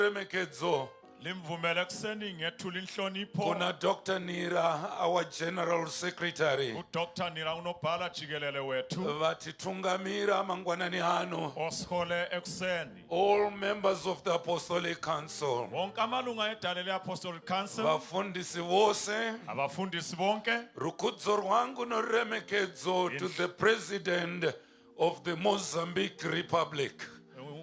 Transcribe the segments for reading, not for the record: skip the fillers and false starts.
Remekedzo. Limvumela kuseni ngethula inhlonipho. Kuna Dr. Nira, our General Secretary. Dr. Nira unobhala jikelele wethu. Vatitungamira mangwanani hano. Osihole ekuseni. All members of the Apostolic Council. Wonke amalunga edale le-Apostolic Council. Vafundisi vose. Abafundisi bonke. Rukudzo rwangu no remekedzo to the President of the Mozambique Republic.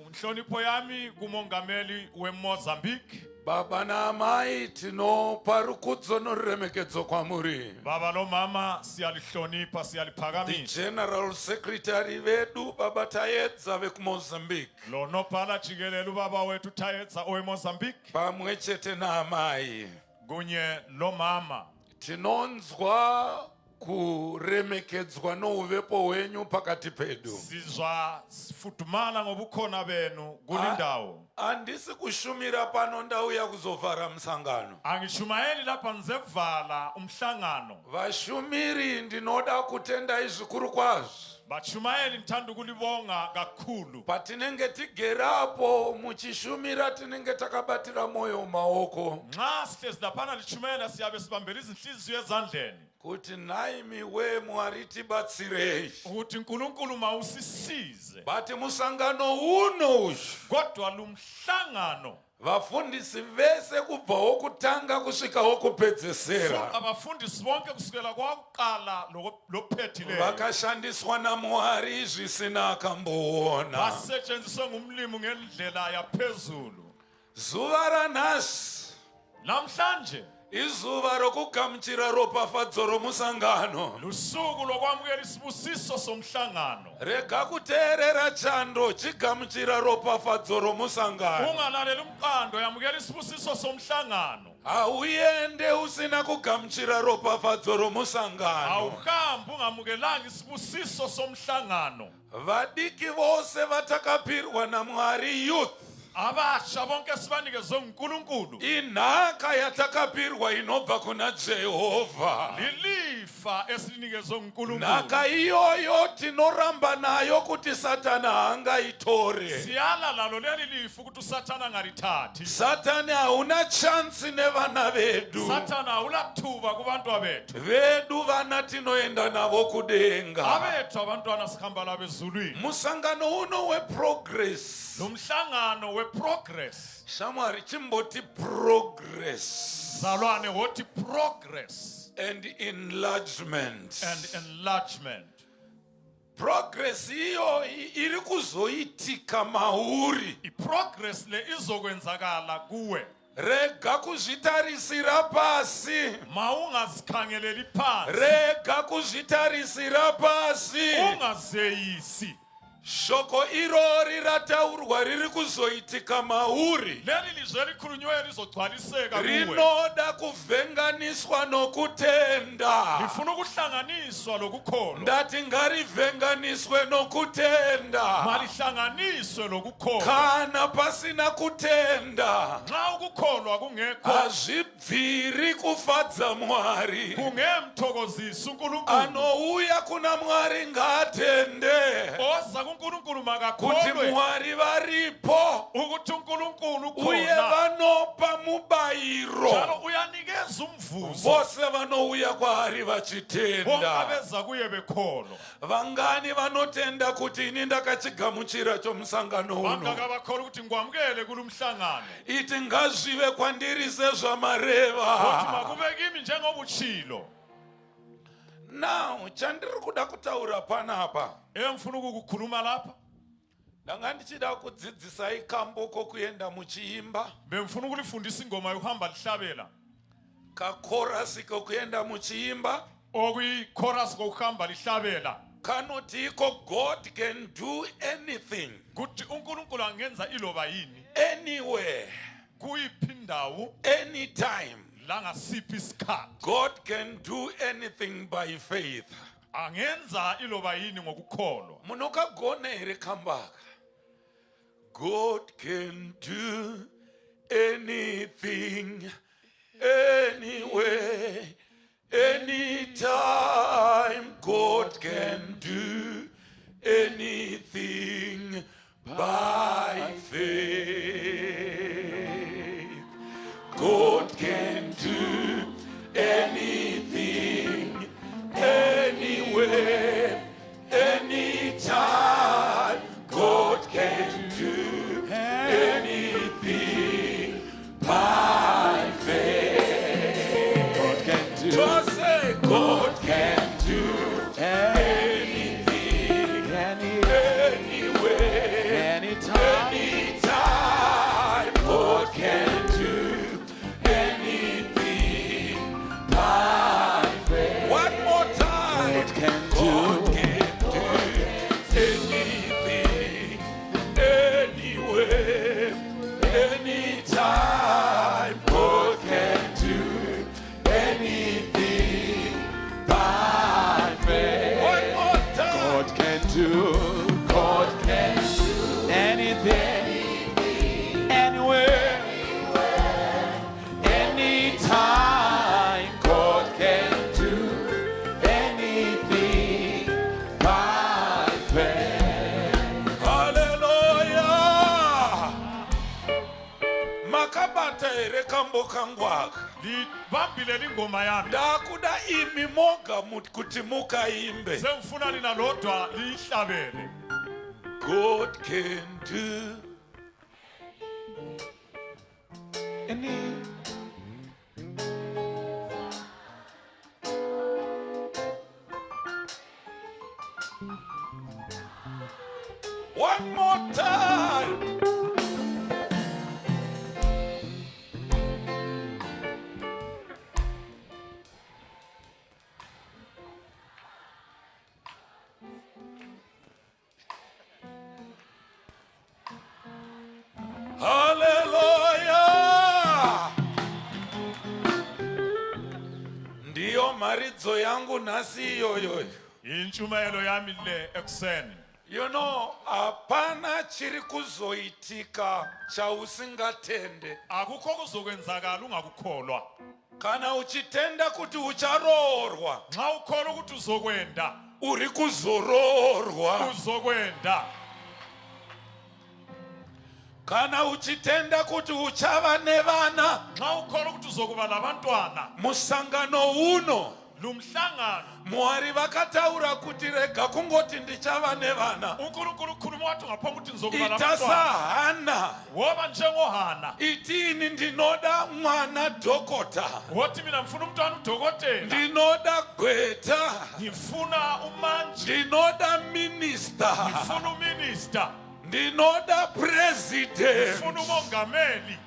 Inhlonipho yami kumongameli weMozambique. Baba na amai tino parukudzo no remekedzo kwamuri. Baba lo mama siyalihlonipha The siyaliphakamisa. General Secretary vedu Baba Tayedza veku-Mozambique. Lo nobhala jikelele ubaba wethu Tayedza oweMozambique. Pamwe chete na amai. Kunye lo mama. Tinonzwa kuremekedzwa nouvepo wenyu pakati pedu. Sizwa futumala ngobukhona benu kulindawo. Andisi kushumira pano ndauya kuzovhara msangano. Angishumayeli lapha ngizevala umhlangano. Vashumiri ndinoda kutenda izvikuru kwazvo. Bashumayeli ngithanda ukulibonga kakhulu. Patinenge tigerapo muchishumira tinenge takabatira moyo maoko. Nxa sihlezi laphana lishumayela siyabe sibambela izinhliziyo ezandleni. Kuti naimi we Mwari tibatsirei. Ukuthi uNkulunkulu mawusisize. Bati musangano uno ushu. Kodwa lumhlangano Vafundisi vese kubva wokutanga kusvika wokupedzesera. Abafundisi bonke kusukela kwakuqala lophethileyo. Vakashandiswa naMwari zvisina akamboona. Basetshenziswe ngumlimi ngendlela yaphezulu. Zuva ranhasi Namhlanje izuva rokugamuchira ropafadzo romusangano. lusuku lokwamukela isibusiso somhlangano. Rega kuteerera chando chigamuchira ropafadzo romusangano. Ungalalela umqando yamukela isibusiso somhlangano. Awuyende usina kugamuchira ropafadzo romusangano. Awuhambi ungamukelanga isibusiso somhlangano. Vadiki vose vatakapirwa naMwari youth. Abasha bonke sibanikezwe nguNkulunkulu. Inhaka yatakapirwa inobva kuna Jehova. Lilifa esinikezwe nguNkulunkulu. Nhaka iyoyo tinoramba nayo kuti Satani hangaitore. Siyala lalo leli lifa ukuthi uSathana angalithathi. Satani hauna chance nevana vedu. Sathana awulathuba kubantu abethu. Vedu vana tinoenda navo kudenga. Abethu abantwana sikhamba labo ezulwini. Musangano uno weprogress. Lumhlangano weprogress. Shamwari chimboti progress. Zalwane wothi progress And enlargement. and enlargement. Progress iyo iri kuzoitika mauri. Progress le izokwenzakala kuwe. Rega kuzvitarisira pasi. Mawungazikhangeleli phansi. Rega kuzvitarisira pasi. Ungazeyisi. Shoko irori rataurwa riri kuzoitika mauri. Leli lizwe likhulunywe lizogcwaliseka kuwe. Rinoda kuvhenganiswa nokutenda. Lifuna ukuhlanganiswa lokukholwa. Ndati ngarivhenganiswe nokutenda. Malihlanganiswe lokukholwa. Kana pasina kutenda, Nxa ukukholwa kungekho hazvibviri kufadza Mwari. kungemthokozisa uNkulunkulu. Anouya kuna Mwari ngaatende Oza kuNkulunkulu kuti makakholwe Mwari varipo ukuthi uNkulunkulu uye khona. vanopa mubayiro. Njalo uyanikeza umvuzo. Vose vanouya kwaari Bonke vachitenda. abeza kuye bekholwa. Vangani vanotenda kuti ini ndakachigamuchira chomusangano uno. Bangaka bakholwa ukuthi ngikwamukele kulumhlangano. Iti ngazvive kwandiri Ukuthi sezvamareva. makube kimi njengoba utshilo. Now chandiri kuda kutaura panapa, Engifuna ukukukhuluma lapha. ndanga ndichida kudzidzisai kambo kokuenda muchiimba, Bengifuna ukulifundisa ingoma yokuhamba lihlabela. kakorasi kokuenda muchiimba Okuyi chorus kokuhamba lihlabela. kanoti iko God can do anything Kuthi uNkulunkulu angenza iloba yini. anywhere Kuyiphi indawo anytime. la ngasiphi isikhathi. God can do anything by faith. Angenza iloba yini ngokukholwa. Munokagona here kambaka. God can do anything anywhere anytime. God can do anything by faith. God can do anything, anywhere, anytime. God can do anything by faith. God can do Just say, God can do anything, anywhere, anytime. anytime. God can do anything by faith. One more time. God can God do can do anything, anywhere, anytime. God can do anything by faith. One more time. God can do anything, anywhere, anytime. God can do anything by faith. Hallelujah. Makabata ere kambo kangwaka. Libambile lingoma yami. Ndakuda imi moga kuti mukaimbe. Sengifuna lina lodwa lihlabele. God can do any. One more time. Hallelujah. Ndiyo maridzo yangu nasi iyoyo. Intshumayelo yami le ekuseni. You know, hapana chiri kuzoitika chausingatende. Akukho kuzokwenzakala ungakukholwa. Kana uchitenda kuti ucharorwa, Nxa ukholwa ukuthi uzokwenda, uri kuzororwa. uzokwenda. Kana uchitenda kuti uchava nevana, Nxa ukholwa ukuthi uzokuba labantwana, musangano uno lumhlangano Mwari vakataura kuti rega kungoti ndichava nevana. uNkulunkulu ukhuluma wathi ungaphoqa ukuthi ngizokuba Ita labantwana. sahana. Woba njengoHana. Itini ndinoda mwana dhokota. Wothi mina ngifuna umntwana udokotela. Ndinoda gweta. Ngifuna umantshi. Ndinoda minister. Ngifuna uminister. Ndinoda president. Ngifuna umongameli.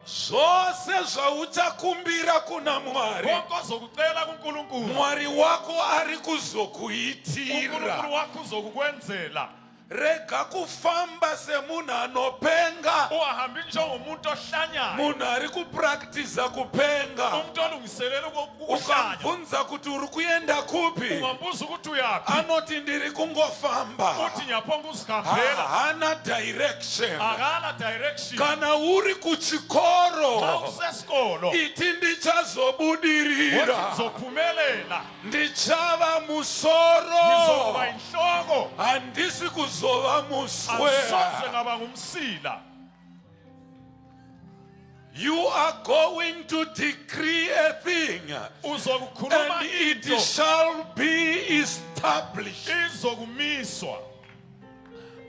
Zvose zvauchakumbira kuna Mwari, Konke ozokucela kuNkulunkulu, Mwari wako ari uNkulunkulu kuzokuitira. wakho uzokukwenzela. Rega kufamba semunhu anopenga, Ungahambi njengomuntu ohlanyayo. munhu ari kupractiza kupenga. Umuntu olungiselela ukuhlanya. Ukamubvunza kuti uri kuenda kupi, Ungambuza ukuthi uyaphi. anoti ndiri kungofamba. Uthi ngiyaphonga uzihambela. Hana direction. Akala direction. Kana uri Xa kuchikoro, usesikolo, iti ndichazobudirira, wothi ngizophumelela. ndichava musoro, Ngizokuba inhloko. handisi kuzova muswe. Angisoze ngaba ngumsila. You are going to decree a thing, Uzokukhuluma and it into shall be established. izokumiswa.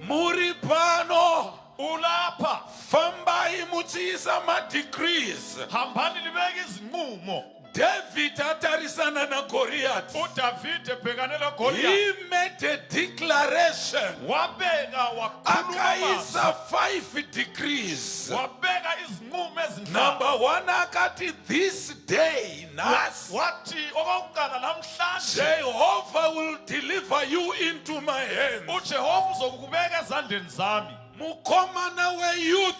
Muri pano, Ulapha. fambai muchiisa ma-decrees. Hambani libeke izinqumo. David atarisana na Goliath. uDavid ebhekane loGoliath. He made a declaration. Wabeka wakhuluma. Akaisa 5 decrees. Wabeka izinqumo ezinhlanu. Number 1 akati, this day, nasi, Wathi okokuqala namhlanje Jehovah will deliver you into my hands. uJehova uzokubeka ezandleni zami. Mukomana we-youth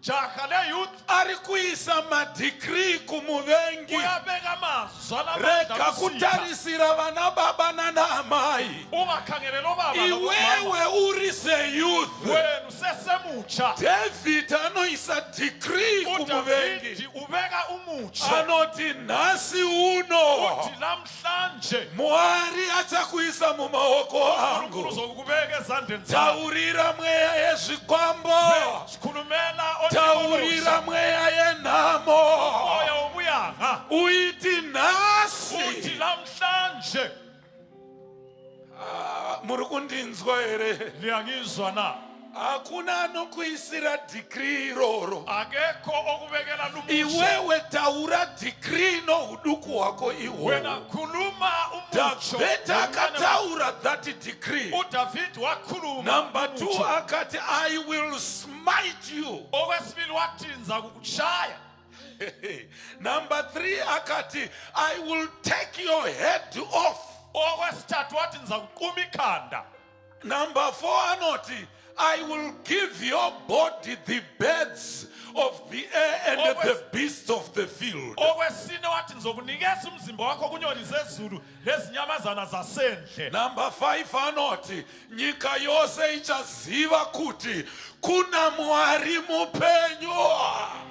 Jaha le-youth ari kuisa ma-decree kumuvengi. uyabeka amazwi Rega alamandla kusitha. kutarisira vana baba nana amai. Ungakhangeleli obaba Iwewe uri se-youth. wena usesemutsha. David anoisa decree kumuvengi. uDavidi ubeka umutsha. Anoti nasi uno Uthi namhlanje Mwari achakuisa mumaoko uNkulunkulu angu. uzokubeka ezandleni zami. Taurira mweya yezvikwambo. Sikhulumela Taurira mweya uiti nhasi. uthi namhlanje. Muri kundinzwa here? Liyangizwa na? Hakuna anokuisira degree iroro. Akekho okubekela lumusho. Iwewe taura degree no uduku hwako ihwo. Wena khuluma umutsho. David akataura that degree. uDavid wakhuluma. Number 2 akati, I will smite you. Okwesibili wathi ngiza kukushaya. Number 3 akati, I will take your head off. Okwesithathu wathi ngiza kuquma ikhanda. Number 4 anoti, I will give your body the birds of the air and the beasts of the field. Okwesine wathi ngizokunikeza umzimba wakho kunyoni zezulu lezinyamazana zasendle. Number 5 anoti, nyika yose ichaziva kuti kuna Mwari mupenyu.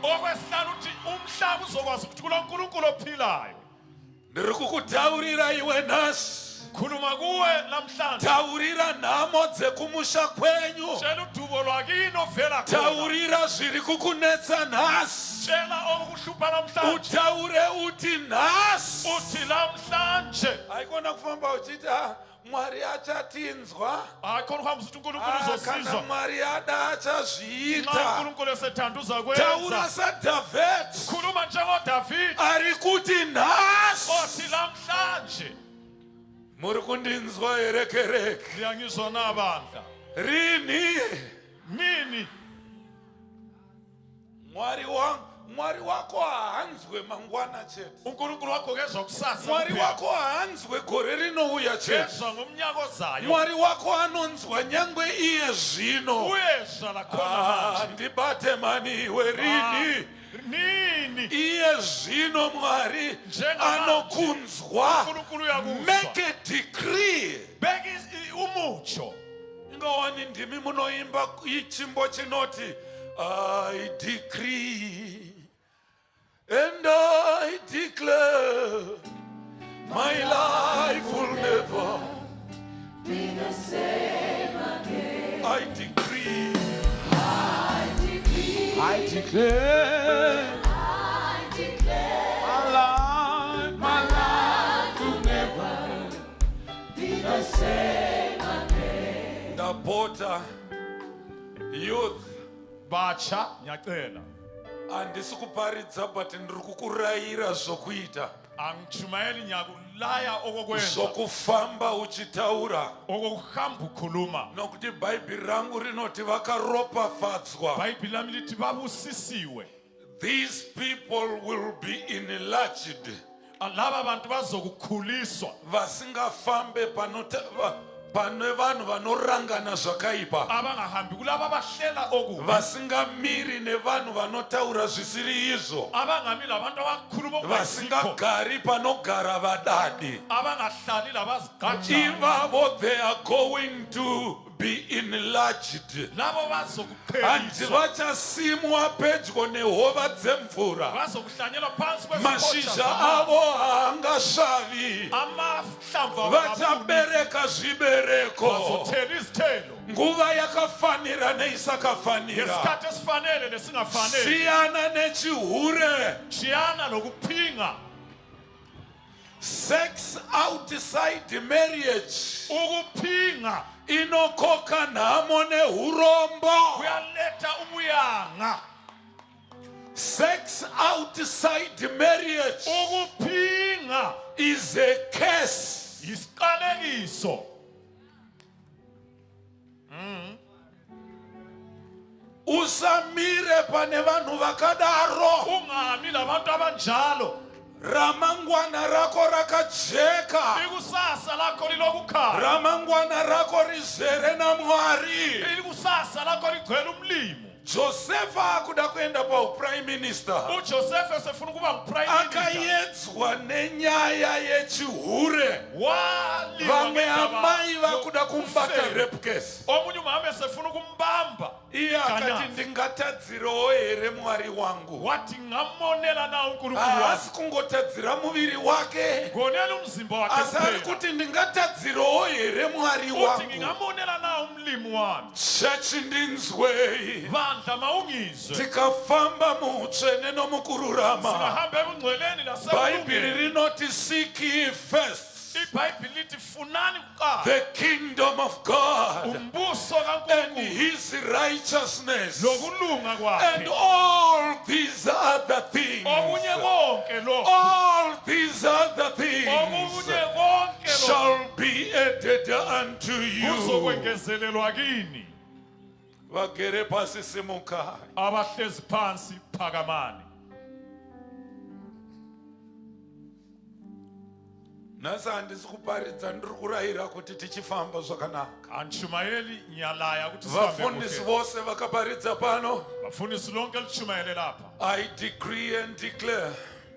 Okwesihlanu uthi umhlaba uzokwazi ukuthi kuloNkulunkulu ophilayo. Ndiri kukutaurira iwe nhasi. Khuluma kuwe namhlanje. Taurira nhamo dzekumusha kwenyu. Tshela udubo lwakini ovela khona. Taurira zviri kukunetsa nhasi. Tshela okukuhlupha namhlanje. Utaure uti nhasi. Uthi namhlanje. Haikona kufamba uchiti Mwari achatinzwa. Hayikhona ukuhamba uthi uNkulunkulu Kana uzosizwa. Mwari ada Nxa achazviita. uNkulunkulu esethanda uzakwenza. Taura saDavid. Khuluma njengoDavid. Ari kuti nhasi. Othi namhlanje. Muri kundinzwa here kereke? Liyangizwa na bandla? Rini? Nini? Mwari wako haanzwe mangwana chete. uNkulunkulu wakho kezwa kusasa. Mwari wako haanzwe gore rinouya chete. kezwa ngomnyaka ozayo. Mwari wako anonzwa nyangwe iye zvino. Uyezwa lakhona manje. Ndibate mani iwe rini? Nini? Iye zvino Mwari anokunzwa. uNkulunkulu uyakuzwa. Make a decree. Beka umutsho. Ingawani ndimi munoimba ichimbo chinoti, I decree and I declare my life will never be the same again. I decree, I declare, my life will never be the same again. The porter, youth, Batsha nyacela. andisi kuparidza but ndiri kukurayira zvokuita, Angishumayeli nyakulaya okokwenza. zvokufamba uchitaura, Okokuhamba ukhuluma. nokuti bhaibheri rangu rinoti vakaropafadzwa. Bhayibheli lami lithi babusisiwe. These people will be enlarged. Laba bantu bazokukhuliswa. Vasingafambe pane vanhu vanorangana zvakaipa, Abangahambi kulaba abahlela okubi. vasingamiri nevanhu vanotaura zvisiri izvo, Abangami labantu abakhuluma okuyisikho. vasingagari panogara vadadi. Abangahlali labazigajayo. Ivavo they are going to be enlarged. Labo Handi bazokupheliswa. vachasimwa pedyo nehova dzemvura. Bazokuhlanyelwa phansi Mashizha avo haangasvavi. amahlamvu Vachabereka zvibereko. bazothela izithelo. Nguva yakafanira neisakafanira. Ngesikhathi esifanele nesingafanele. Siyana nechihure. Shiyana nokuphinga. Sex outside marriage Ukuphinga inokoka nhamo nehurombo. kuyaletha ubuyanga. Sex outside marriage Ukuphinga is a curse. yisiqalekiso. Usamire pane vanhu vakadaro. Ungami labantu abanjalo. Ramangwana rako rakajeka. Ikusasa lakho lilokukhala. Ramangwana rako rizere naMwari. Ikusasa lakho ligcwele umlimo. Josefa akuda kuenda prime minister. uJoseph esefuna ukuba nguprime minister. Akayedzwa nenyaya yechihure. Vamwe amai vakuda kumbata rape case. Omunye umama esefuna ukumbamba. Iye akati ndingatadzirewo here Mwari wangu. Wathi ngamonela na uNkulunkulu Haasi wakhe. kungotadzira muviri wake, Ngonela umzimba wakhe asi ari kuphela. kuti ndingatadzirewo here Mwari Uthi wangu. ngingamonela na umlimi wami. Chechi ndinzwei. Vanhu amandla mawungizwe tikafamba mutsvene nomukururama singahambe ebungcweleni bhaibheri nasekulungeni rinoti seek ye first iBhayibheli lithi funani kuqala the kingdom of God umbuso and kaNkulunkulu his righteousness, lokulunga and kwakhe all these other things, okunye konke lokho all these other things okunye konke lokho shall be added unto you. kuzokwengezelelwa kini Vagere pasi simukai. abahlezi phansi phakamani. Nhasi handisi kuparidza ndiri kurayira kuti tichifamba zvakanaka. Anshumayeli nyalaya ukuthi sihambe Vafundisi kuhle. vose vakaparidza pano. Bafundisi lonke lishumayele lapha. I decree and declare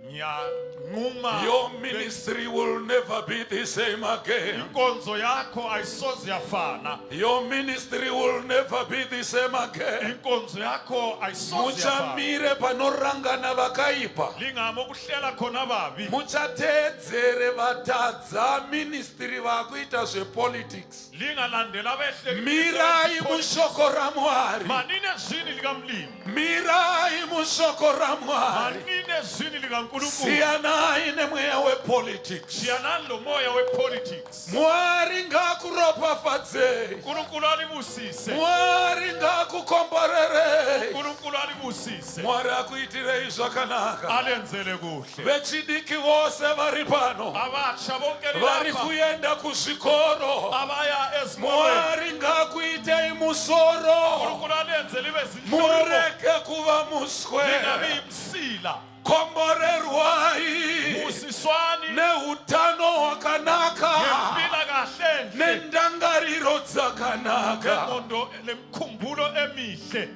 Ngiyanquma your ministry will never be the same again. inkonzo yakho ayisoze yafana. Your ministry will never be the same again. Inkonzo yakho ayisoze yafana. Muchamire panorangana vakaipa. Lingamo kuhlela khona babi. Muchateedzere vatadza ministry vakuita zvepolitics. Lingalandela behle. Mirai mushoko raMwari. Manine zini likamlimi. Mirai mushoko raMwari. Manine zini likaNkulunkulu. Siyanai nemweya wepolitics. Siyanani lo moya wepolitics. Mwari ngakuropafadzei. uNkulunkulu alibusise. Mwari ngakukomborerei. uNkulunkulu alibusise. Mwari akuitirei zvakanaka. Alenzele kuhle. Vechidiki vose vari pano Abatsha bonke vari lapha kuenda kuzvikoro. abaya ezikolweni. Mwari ngakuitei musoro. uNkulunkulu alenze libe zinhloko. Mureke kuva muswe. Lingabi imsila. Komborerwai Busiswani neutano hwakanaka ngempila kahle nhle. nendangariro dzakanaka. Ngemondo lemkhumbulo emihle.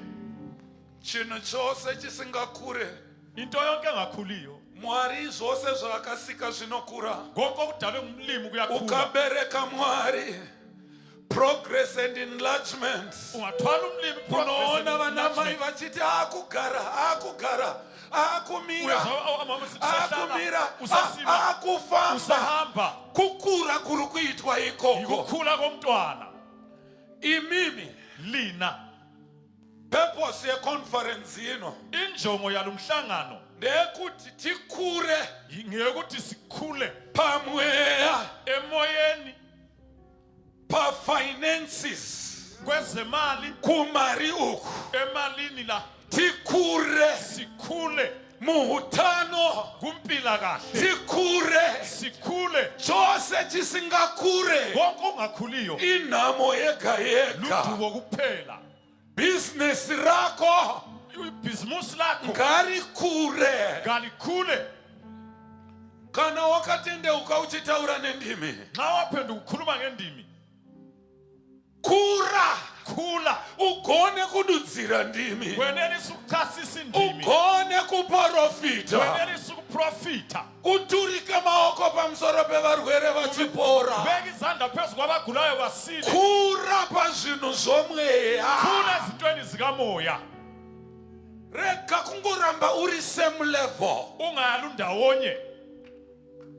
Chinhu chose chisingakure Into yonke engakhuliyo. Mwari zvose zvaakasika zvinokura. Konke okudalwe ngumlimi kuyakhula. Ukabereka Mwari progress and enlargement. Ungathwala umlimi Unoona vanamai vachiti akugara akumira akufamba. usahamba Kukura kuri kuitwa ikoko. ikukhula komntwana. Imimi Lina purpose yeconference ino injongo yalomhlangano ndeyekuti tikure ngekuthi sikhule pamweya, emoyeni, pafinances, kwezemali, kumari uku. emalini la Tikure sikhule muhutano, kumpila kahle. tikure Sikhule chose chisingakure konke ongakhuliyo inhamo yega yega. ludubo kuphela. Business rako Ibhizimusi lakho ngarikure. ngalikhule. Kana wakatendeuka uchitaura nendimi, Nxa waphenduka ukukhuluma ngendimi, kura khula ugone kududzira ndimi, wenelisa ukuchasisa indimi, ugone kuprofita, wenelisa ukuprofita. uturike maoko pamusoro pevarwere vachipora. Beka izandla phezu kwabagulayo basile. Kura pazvinhu zvomweya. Khula ezintweni zikamoya. Rega kungoramba uri same level. Ungayali ndawonye.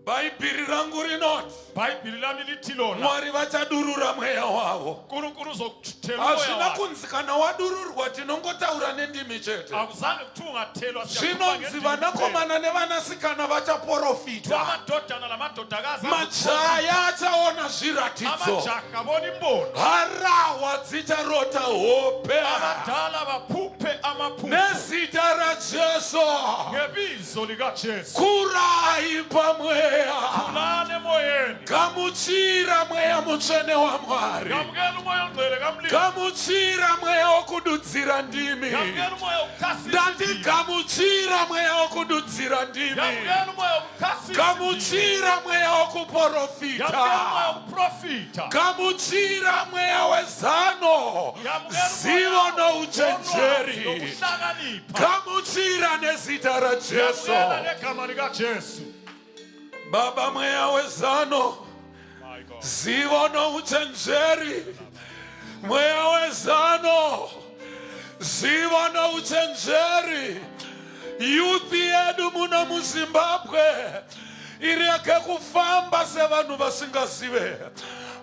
Bhaibheri rangu rinoti Bhayibheli lami lithi lona Mwari vachadurura mweya wavo. uNkulunkulu uzokuthela umoya Hazvina wakhe. kunzi kana wadururwa tinongotaura nendimi chete. Akuzange kuthiwa ungathelwa Zvinonzi vanakomana nevanasikana vachaprofita. amadodana lamadodakazi Majaya achaona zviratidzo. amajaha bona imbono. Harawa dzicharota hope. Abadala baphuphe amaphupho Nezita raJesu. ngebizo likaJesu. Kurai pamweya. Khulane emoyeni. Gamuchira mweya mutsvene waMwari. Ngamukela umoya ongcwele kamlimi. Gamuchira mweya wokududzira ndimi. Ngamukela umoya wokuchasisa Ndati indimi. gamuchira mweya wokududzira ndimi. Ngamukela umoya wokuchasisa indimi. Gamuchira mweya Ngamukela umoya wokuprofita. wokuprofita. Gamuchira mweya wezano. Zivo nouchenjeri. nokuhlakanipha. Gamuchira nezita raJesu. Ngamukela ngegama likaJesu. Baba mweya wezano. My God. Zivo nouchenjeri. Mweya wezano. Zivo nouchenjeri. Youth yedu muno muZimbabwe ireke kufamba sevanhu vasingazive.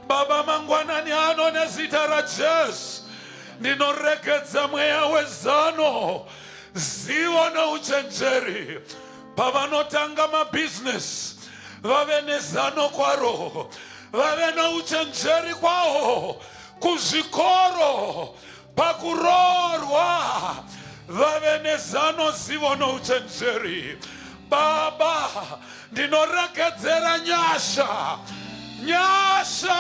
Baba mangwanani ano nezita raJesu ndinorekedza mweya wezano, zivo neuchenjeri pavanotanga mabusiness, vave nezano kwaro, vave neuchenjeri kwawo kuzvikoro, pakuroorwa vave nezano, zivo neuchenjeri. Baba, ndinorekedzera nyasha, nyasha,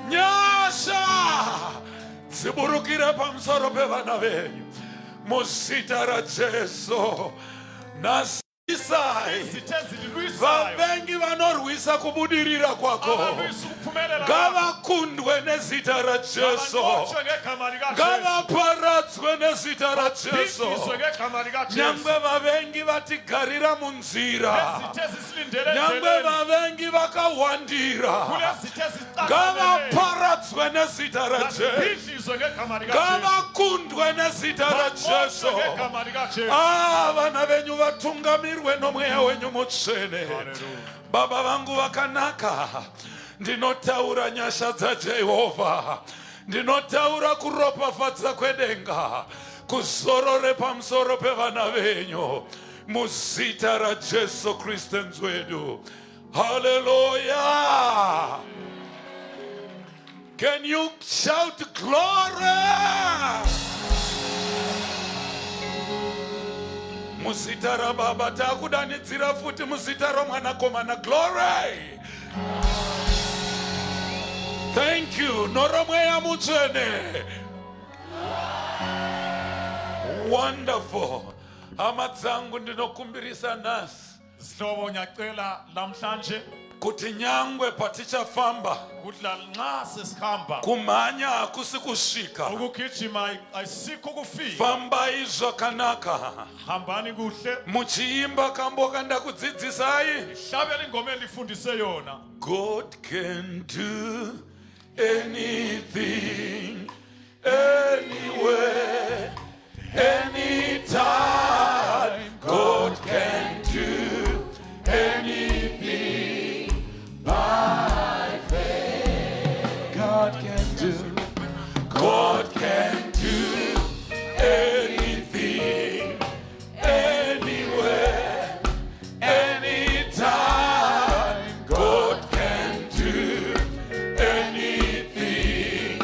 nyasha dziburukire pamusoro pevana venyu muzita raJesu. Nasisai vavengi vanorwisa kubudirira kwako, ngavakundwe nezita raJesu, ngavaparadzwe nezita raJesu. Nyangwe vavengi vatigarira munzira, nyangwe vavengi vakawandira, ngavaparadzwe nezita raJesu, ngavakundwe nezita raJesu. Vana venyu vatungamirwe nomweya wenyu mutsvene. Baba vangu vakanaka, ndinotaura nyasha dzaJehovha, ndinotaura kuropafadza kwedenga kuzorore pamusoro pevana venyu muzita raJesu Kristu nzwedu. Hallelujah. Can you shout glory? Muzita raBaba takudanidzira futi muzita raMwanakomana. Glory. Thank you. Noromweya mutsvene. Wonderful. Hama dzangu ndinokumbirisa nhasi Sihlobo ngiyacela namhlanje kuti nyangwe patichafamba kudla nxa sesihamba kumhanya hakusi kusvika. ukugijima ayisikho kufika. Fambai zvakanaka, Hambani kuhle, muchiimba kamboka ndakudzidzisai. hlabela ingoma elifundise yona. God can do anything, anywhere, anytime. God can do anything by faith. God can do anything, anywhere, anytime. God can do anything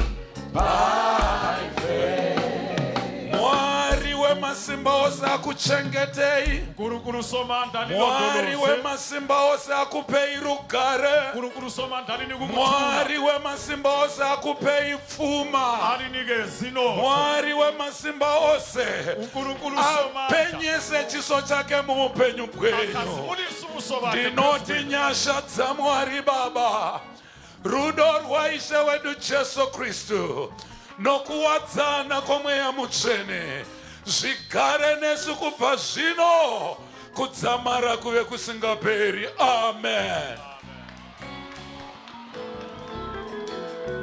by faith. Mwari wemasimba ose akuchengetei, Nkulunkulu somanda Mwari nilondoloze, wemasimba ose akupei rugare, Nkulunkulu somanda alinikukuthula, Mwari wemasimba ose akupei pfuma, alinike zino. Mwari wemasimba ose Nkulunkulu somanda apenyese chiso chake muupenyu bwenyu. akazimulisa ubuso bakhe. Ndinoti nyasha dzaMwari Baba, rudo rwaIshe wedu Jesu Kristu, nokuwadzana kwomweya mutsvene zvigare nesu kubva zvino kudzamara kuve kusingaperi. Amen.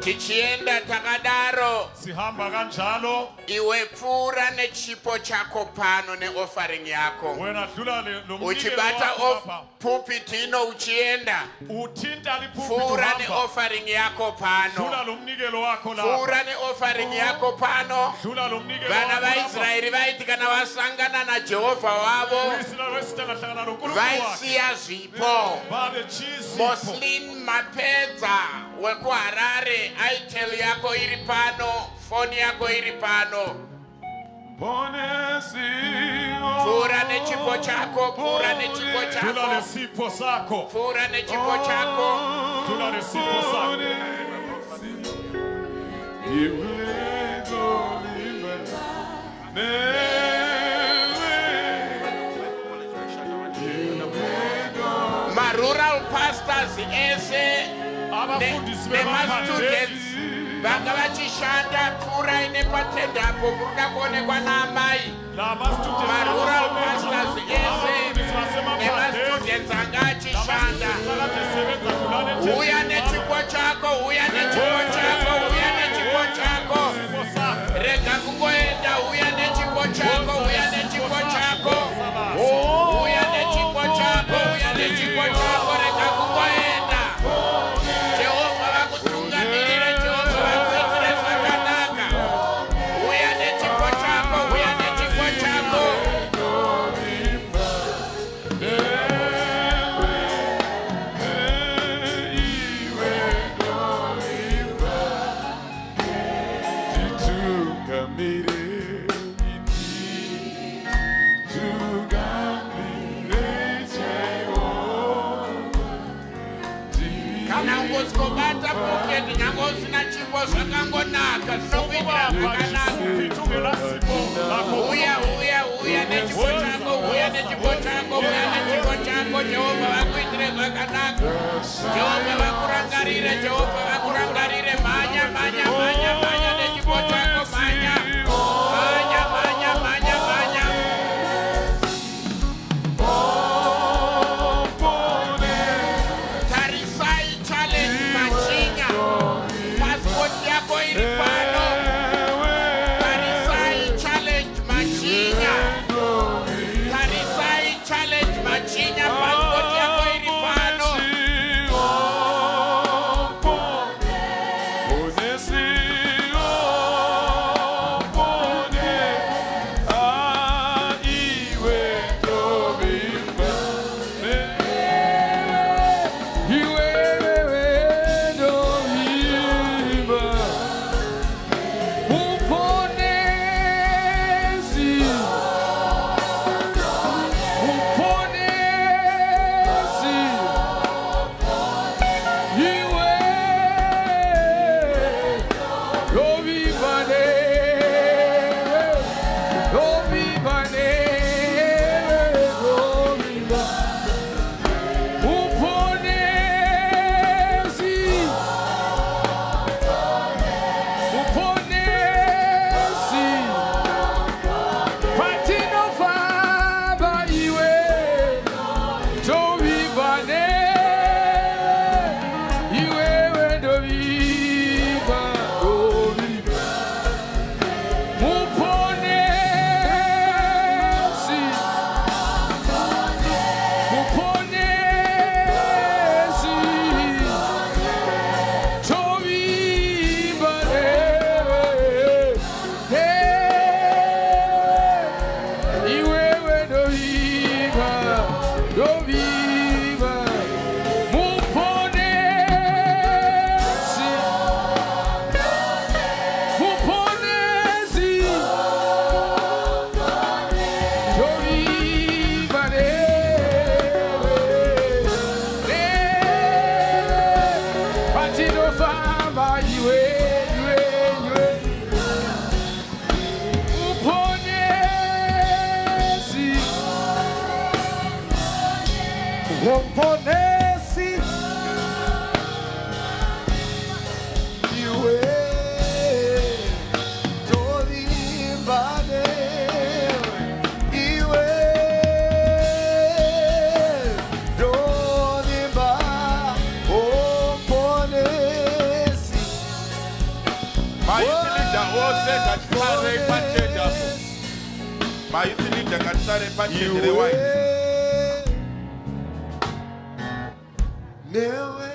Tichienda takadaro, Sihamba kanjalo, iwe pfuura nechipo chako pano neofaring yako. wena dlula lo mnikelo Uchibata wako of hapa. pulpit ino uchienda, Uthinta liphupi pfuura uhamba. neofaring yako Dlula pano. lo mnikelo wakho lapha. Pfuura neofaring yako pano. Dlula lo mnikelo Vana wakho lapha. vaIsraeri vaiti kana vasangana naJehovha wavo Uisrael wesihlangana noNkulunkulu wakhe. vaisiya zvipo. Babe chizi. Moslin Mapedza wekuHarare, itel yako iri pano, foni yako iri pano. Pfuura nechipo chako, pfuura nechipo Dlula chako, lesipho sakho. pfuura nechipo chako. Dlula lesipho sakho. Ma-rural pastors ese Abafundisi nema-students vanga vachishanda pfuurai nepatendapo kuruda kuonekwa naamai. Ma-rural pastors ese nema-students anga achishanda. Uya nechipo chako, uya nechipo chako, uya nechipo chako. Rega kungoenda, uya nechipo chako, uya nechipo chako. Uya nechipo chako, uya nechipo chako, rega kungoenda. Jehovha vakutungamirire, Jehovha vakuitire zvakanaka. zvakangonaka zvinopindira zvakanaka. Uya nechipo chako, uya nechipo chako, uya nechipo chako. Jehovha vakuitire zvakanaka. Jehovha vakurangarire, Jehovha vakurangarire. Manya nechipo chako, manya. Tarisai challenge Machinya. Passport yako iri pano. Tarisai challenge Machinya. Tarisai challenge Machinya. Passport yako iri pano. Komponesi iwe tolimbane iwe tolimba komponesi Mayutilida wose katisare pachenda. Mayutilida katisare pachenda. Newe